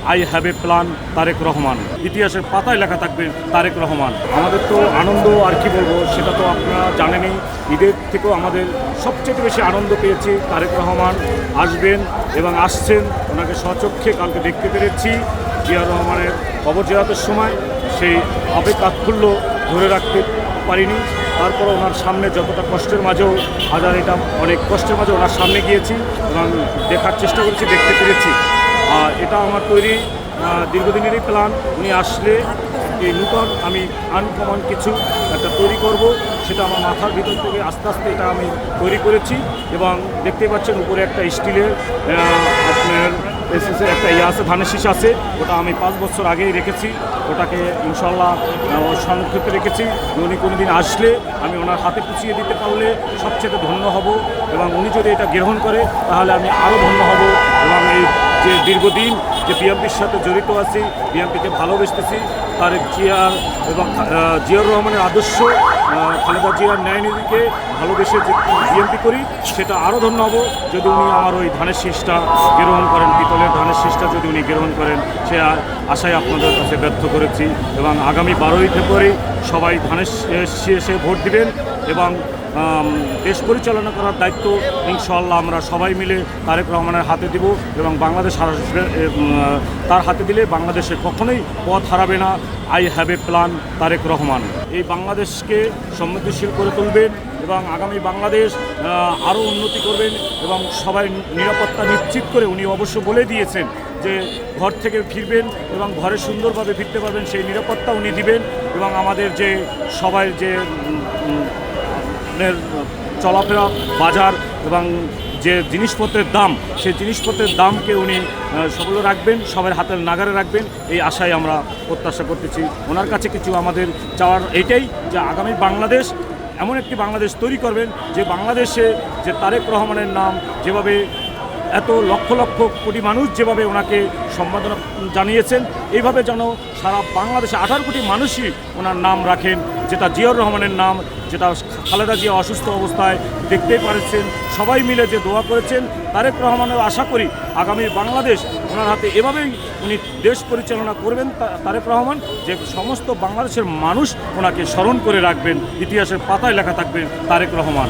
I have a plan Tarique Rahman. ইতিহাসের পাতায় লেখা থাকবে তারেক রহমান। আমাদের তো আনন্দ আর কি বলবো, সেটা তো আপনারা জানেনই। ঈদের থেকেও আমাদের সবচেয়ে বেশি আনন্দ পেয়েছি তারেক রহমান আসবেন এবং আসছেন। ওনাকে স্বচক্ষে কালকে দেখতে পেরেছি জিয়া রহমানের কবর জিয়ারতের সময়। সেই আবেগ আত্মুল্য ধরে রাখতে পারিনি। তারপর ওনার সামনে যতটা কষ্টের মাঝেও এটা অনেক কষ্টের মাঝে ওনার সামনে গিয়েছি এবং দেখার চেষ্টা করেছি, দেখতে পেরেছি। আর এটা আমার তৈরি দীর্ঘদিনেরই প্ল্যান। উনি আসলে এই নূতন আমি আনকমন কিছু একটা তৈরি করব, সেটা আমার মাথার ভিতর থেকে আস্তে আস্তে এটা আমি তৈরি করেছি। এবং দেখতে পাচ্ছেন উপরে একটা স্টিলের আপনার এসএসের একটা আছে, ধানের শীষ আছে। ওটা আমি 5 বছর আগেই রেখেছি। ওটাকে ইনশাল্লাহ সংরক্ষিত রেখেছি। উনি কোনো দিন আসলে আমি ওনার হাতে পুষিয়ে দিতে পারলে সবচেয়ে ধন্য হব। এবং উনি যদি এটা গ্রহণ করে তাহলে আমি আরও ধন্য হব। এবং এই যে দীর্ঘদিন যে বিএনপির সাথে জড়িত আছি, বিএনপিকে ভালোবেসতেছি, তারেক জিয়ার এবং জিয়াউর রহমানের আদর্শ, খালেদা জিয়ার ন্যায়নীতিকে ভালোবেসে যে বিএনপি করি, সেটা আরও ধন্য হব যদি উনি আমার ওই ধানের শীষটা গ্রহণ করেন, পিতলের ধানের শীষটা যদি উনি গ্রহণ করেন। সে আশায় আপনাদের কাছে ব্যর্থ করেছি। এবং আগামী 12ই ফেব্রুয়ারি সবাই ধানের শীষে ভোট দিবেন এবং দেশ পরিচালনা করার দায়িত্ব ইনশাআল্লাহ আমরা সবাই মিলে তারেক রহমানের হাতে দিব। এবং বাংলাদেশ তার হাতে দিলে বাংলাদেশে কখনোই পথ হারাবে না। I have a plan Tarique Rahman. এই বাংলাদেশকে সমৃদ্ধিশীল করে তুলবেন এবং আগামী বাংলাদেশ আরও উন্নতি করবেন এবং সবাই নিরাপত্তা নিশ্চিত করে উনি অবশ্য বলে দিয়েছেন যে ঘর থেকে ফিরবেন এবং ঘরে সুন্দরভাবে ফিরতে পারবেন, সেই নিরাপত্তা উনি দিবেন। এবং আমাদের যে সবাই যে চলাফেরা, বাজার এবং যে জিনিসপত্রের দাম, সেই জিনিসপত্রের দামকে উনি সবল রাখবেন, সবার হাতের নাগারে রাখবেন, এই আশায় আমরা প্রত্যাশা করতেছি। ওনার কাছে কিছু আমাদের চাওয়ার এইটাই যে আগামী বাংলাদেশ এমন একটি বাংলাদেশ তৈরি করবেন যে বাংলাদেশে যে তারেক রহমানের নাম যেভাবে এত লক্ষ লক্ষ কোটি মানুষ যেভাবে ওনাকে সম্বোধনা জানিয়েছেন, এইভাবে যেন সারা বাংলাদেশে 18 কোটি মানুষই ওনার নাম রাখেন, যেটা জিয়াউর রহমানের নাম, যেটা খালেদা জিয়া অসুস্থ অবস্থায় দেখতেই পারেছেন, সবাই মিলে যে দোয়া করেছেন। তারেক রহমানের আশা করি আগামী বাংলাদেশ ওনার হাতে এভাবেই উনি দেশ পরিচালনা করবেন। তারেক রহমান যে সমস্ত বাংলাদেশের মানুষ ওনাকে স্মরণ করে রাখবেন, ইতিহাসের পাতায় লেখা থাকবেন তারেক রহমান।